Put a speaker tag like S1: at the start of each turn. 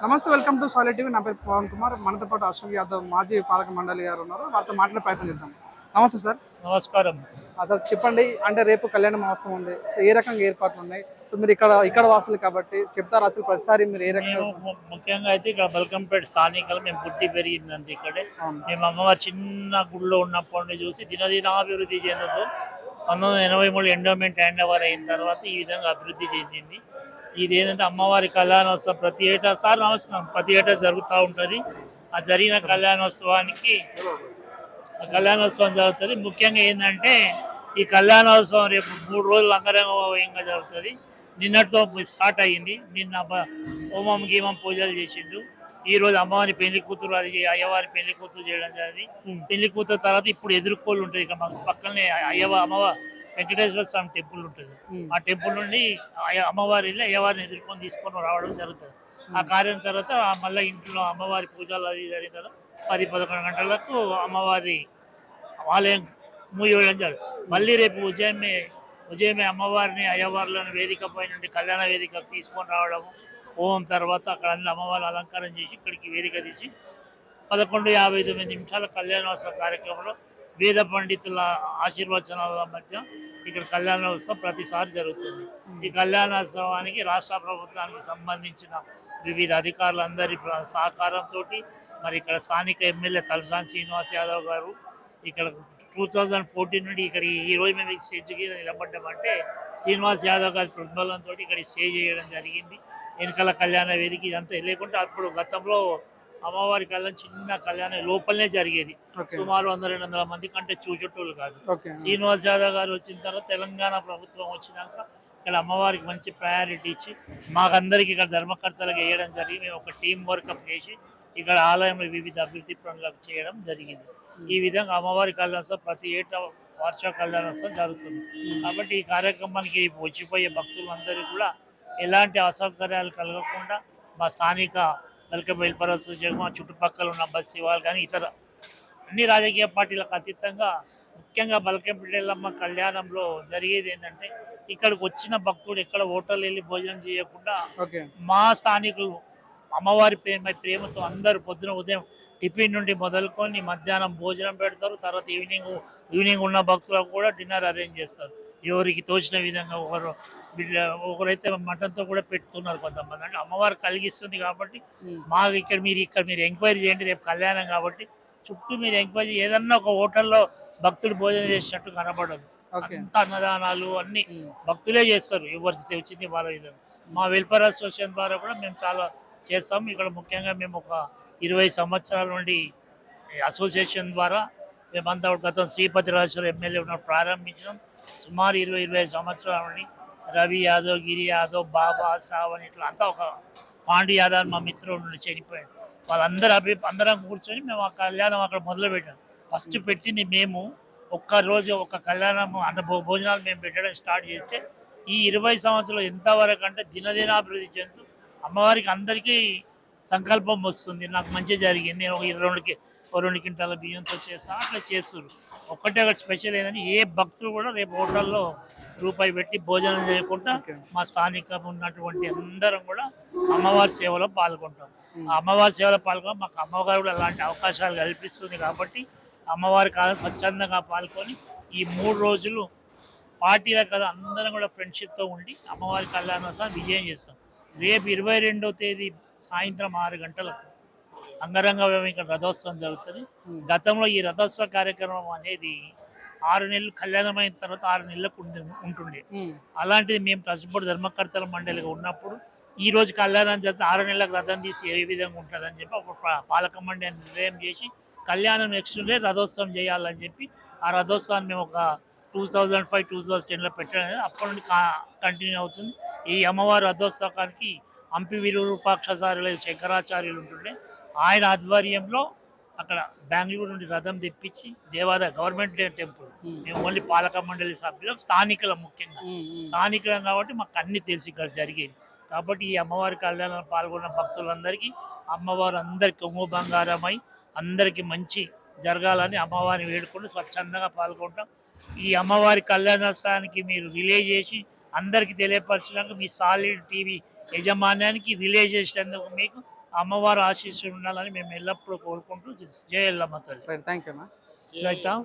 S1: నమస్తే, welcome to solid TV. నా పేరు పవన్ కుమార్. మనతో పాటు అశోక్ యాదవ్ మాజీ పాలక మండలి గారు ఉన్నారు. వారితో మాట్లాడే ప్రయత్నం చేద్దాం. నమస్తే సార్.
S2: నమస్కారం.
S1: సార్ చెప్పండి, అంటే రేపు కళ్యాణ మహోత్సవం ఉంది. సో ఏ రకంగా ఏర్పాట్లు ఉన్నాయి? సో మీరు ఇక్కడ వాసులు కాబట్టి చెప్తారు, అసలు ప్రతిసారి మీరు ఏ రకంగా?
S2: ముఖ్యంగా అయితే ఇక్కడ బల్కంపేట స్థానికలు మేము పుట్టి పెరిగిందంటే ఇక్కడే. మేము అమ్మవారి చిన్న గుడిలో ఉన్నప్పటి నుండి చూసి దినదినాభివృద్ధి చెందుతూ 1983 ఎండోమెంట్ హ్యాండ్ ఓవర్ అయిన తర్వాత ఈ విధంగా అభివృద్ధి చెందింది. ఇది ఏంటంటే అమ్మవారి కళ్యాణోత్సవం ప్రతి ఏటా నమస్కారం ప్రతి ఏటా జరుగుతూ ఉంటుంది. ఆ జరిగిన కళ్యాణోత్సవం జరుగుతుంది. ముఖ్యంగా ఏంటంటే ఈ కళ్యాణోత్సవం రేపు 3 రోజులు అంగరంగ వైభవంగా జరుగుతుంది. నిన్నటితో స్టార్ట్ అయ్యింది. నిన్న హోమం గీమం పూజలు చేసిండు. ఈ రోజు అమ్మవారి పెళ్లి కూతురు, అది అయ్యవారి పెళ్లి కూతురు చేయడం జరిగింది. పెళ్లి కూతురు తర్వాత ఇప్పుడు ఎదుర్కోలు ఉంటుంది. ఇక మాకు పక్కనే అమ్మవారి వెంకటేశ్వర స్వామి టెంపుల్ ఉంటుంది. ఆ టెంపుల్ నుండి అమ్మవారి వెళ్ళి అయ్యవారిని ఎదుర్కొని తీసుకొని రావడం జరుగుతుంది. ఆ కార్యం తర్వాత మళ్ళీ ఇంట్లో అమ్మవారి పూజలు అది జరిగిన తర్వాత 10-11 గంటలకు అమ్మవారి ఆలయం మూయవేయడం జరుగుతుంది. మళ్ళీ రేపు ఉదయమే అమ్మవారిని అయ్యవార్లను వేదిక పై నుండి కళ్యాణ వేదికకు తీసుకొని రావడము. హోమం తర్వాత అక్కడ అన్ని అమ్మవారిని అలంకారం చేసి ఇక్కడికి వేదిక తీసి 11:59 నిమిషాల కళ్యాణోత్సవ కార్యక్రమంలో వేద పండితుల ఆశీర్వచనాల మధ్య ఇక్కడ కళ్యాణోత్సవం ప్రతిసారి జరుగుతుంది. ఈ కళ్యాణోత్సవానికి రాష్ట్ర ప్రభుత్వానికి సంబంధించిన వివిధ అధికారులందరి సహకారంతో మరి ఇక్కడ స్థానిక ఎమ్మెల్యే తలసాని శ్రీనివాస్ యాదవ్ గారు ఇక్కడ 2014 నుండి ఇక్కడ ఈ రోజు మేము స్టేజ్కి నిలబడ్డామంటే శ్రీనివాస్ యాదవ్ గారి ప్రోద్బలంతో ఇక్కడ స్టేజ్ చేయడం జరిగింది. వెనకాల కళ్యాణ వేదిక ఇదంతా లేకుంటే అప్పుడు గతంలో అమ్మవారి కళ్యాణం చిన్న కళ్యాణం లోపలనే జరిగేది. సుమారు 100-200 మంది కంటే చూచుట్టోళ్ళు కాదు. శ్రీనివాస్ యాదవ్ గారు వచ్చిన తర్వాత తెలంగాణ ప్రభుత్వం వచ్చినాక ఇక్కడ అమ్మవారికి మంచి ప్రయారిటీ ఇచ్చి మాకందరికి ఇక్కడ ధర్మకర్తలకు వేయడం జరిగి మేము ఒక టీం వర్కప్ చేసి ఇక్కడ ఆలయంలో వివిధ అభివృద్ధి పనులకు చేయడం జరిగింది. ఈ విధంగా అమ్మవారి కళ్యాణోత్సవం ప్రతి ఏటా వార్షిక కళ్యాణోత్సవం జరుగుతుంది. కాబట్టి ఈ కార్యక్రమానికి వచ్చిపోయే భక్తులందరికీ కూడా ఎలాంటి అసౌకర్యాలు కలగకుండా మా స్థానిక వెల్కమ్ వెల్ఫేర్ అసోసియేషన్, మా చుట్టుపక్కల ఉన్న బస్తీ వాళ్ళు కానీ ఇతర అన్ని రాజకీయ పార్టీలకు అతీతంగా ముఖ్యంగా బల్కంపేటమ్మ కళ్యాణంలో జరిగేది ఏంటంటే ఇక్కడికి వచ్చిన భక్తుడు ఎక్కడ హోటల్ వెళ్ళి భోజనం చేయకుండా మా స్థానికులు అమ్మవారి ప్రేమతో అందరూ పొద్దున ఉదయం టిఫిన్ నుండి మొదలుకొని మధ్యాహ్నం భోజనం పెడతారు. తర్వాత ఈవినింగ్ ఉన్న భక్తులకు కూడా డిన్నర్ అరేంజ్ చేస్తారు. ఎవరికి తోచిన విధంగా ఒకరైతే మటన్తో కూడా పెట్టుతున్నారు కొంతమంది. అంటే అమ్మవారు కలిగిస్తుంది కాబట్టి మాకు మీరు ఎంక్వైరీ చేయండి. రేపు కళ్యాణం కాబట్టి చుట్టూ మీరు ఎంక్వైరీ ఏదన్నా ఒక హోటల్లో భక్తులు భోజనం చేసినట్టు కనబడదు. అంత అన్నదానాలు అన్ని భక్తులే చేస్తారు. ఎవరికి వచ్చింది వాళ్ళ విధంగా. మా వెల్ఫేర్ అసోసియేషన్ ద్వారా కూడా మేము చాలా చేస్తాం. ఇక్కడ ముఖ్యంగా మేము ఒక 20 సంవత్సరాల నుండి అసోసియేషన్ ద్వారా మేమంతా గతం శ్రీపతి రాజేశ్వర ఎమ్మెల్యే ఉన్న ప్రారంభించినాం. సుమారు 20-25 సంవత్సరాల నుండి రవి యాదవ్, గిరి యాదవ్, బాబా, శ్రావణ్ ఇట్లా అంతా ఒక పాండు యాదవ్ మా మిత్రుల నుండి చనిపోయాడు. అందరం కూర్చొని మేము ఆ కళ్యాణం అక్కడ మొదలుపెట్టాం. ఫస్ట్ పెట్టింది మేము. ఒక్కరోజు ఒక కళ్యాణం భోజనాలు మేము పెట్టడం స్టార్ట్ చేస్తే ఈ 20 సంవత్సరాలు ఎంతవరకు అంటే దినదినాభివృద్ధి చెందుతూ అమ్మవారికి అందరికీ సంకల్పం వస్తుంది. నాకు మంచి జరిగింది, నేను 2 క్వింటాల బియ్యంతో చేస్తాను, అట్లా చేస్తున్నారు. ఒకటి స్పెషల్ ఏంటంటే ఏ భక్తులు కూడా రేపు హోటల్లో రూపాయి పెట్టి భోజనం చేయకుండా మా స్థానిక ఉన్నటువంటి అందరం కూడా అమ్మవారి సేవలో పాల్గొంటాం. ఆ అమ్మవారి సేవలో పాల్గొని మాకు అమ్మవారు కూడా అలాంటి అవకాశాలు కల్పిస్తుంది. కాబట్టి అమ్మవారి కాలం స్వచ్ఛందంగా పాల్గొని ఈ 3 రోజులు పార్టీల కదా అందరం కూడా ఫ్రెండ్షిప్తో ఉండి అమ్మవారి కళ్యాణోత్సవం విజయం చేస్తాం. రేపు 22వ తేదీ సాయంత్రం 6 గంటలకు అంగరంగ వైభవంగా రథోత్సవం జరుగుతుంది. గతంలో ఈ రథోత్సవ కార్యక్రమం అనేది 6 నెలలు కళ్యాణం అయిన తర్వాత 6 నెలలకు ఉంటుండే. అలాంటిది మేము ట్రస్ట్ ధర్మకర్తల మండలిగా ఉన్నప్పుడు ఈ రోజు కళ్యాణం జరిగితే 6 నెలలకు రథం తీసి ఏ విధంగా ఉంటుందని చెప్పి ఒక పాలక మండలి నిర్ణయం చేసి కళ్యాణం నెక్స్ట్ డే రథోత్సవం చేయాలని చెప్పి ఆ రథోత్సవాన్ని మేము ఒక 2005-2010లో పెట్టడం అప్పటి నుండి కంటిన్యూ అవుతుంది. ఈ అమ్మవారి రథోత్సవానికి హంపి విరూపాక్షాచార్యులు శంకరాచార్యులు ఉంటుండే. ఆయన ఆధ్వర్యంలో అక్కడ బెంగళూరు నుండి రథం తెప్పించి గవర్నమెంట్ టెంపుల్ మేము ఓన్లీ పాలక మండలి సభ్యులు స్థానికులం, ముఖ్యంగా స్థానికులం కాబట్టి మాకు అన్ని తెలిసి ఇక్కడ జరిగేది. కాబట్టి ఈ అమ్మవారి కళ్యాణంలో పాల్గొన్న భక్తులందరికీ అమ్మవారు అందరికి కొమ్ము బంగారమై అందరికీ మంచి జరగాలని అమ్మవారిని వేడుకొని స్వచ్ఛందంగా పాల్గొంటాం. ఈ అమ్మవారి కళ్యాణోత్సవానికి మీరు రిలే చేసి అందరికీ తెలియపరచడానికి మీ సాలిడ్ టీవీ యాజమాన్యానికి రిలే చేసినందుకు మీకు అమ్మవారు ఆశీస్సులు ఉండాలని మేము ఎల్లప్పుడూ కోరుకుంటూ జై ఎల్లమ్మ తల్లి.
S1: రైట్, థ్యాంక్ యూ అన్న.
S2: రైటా?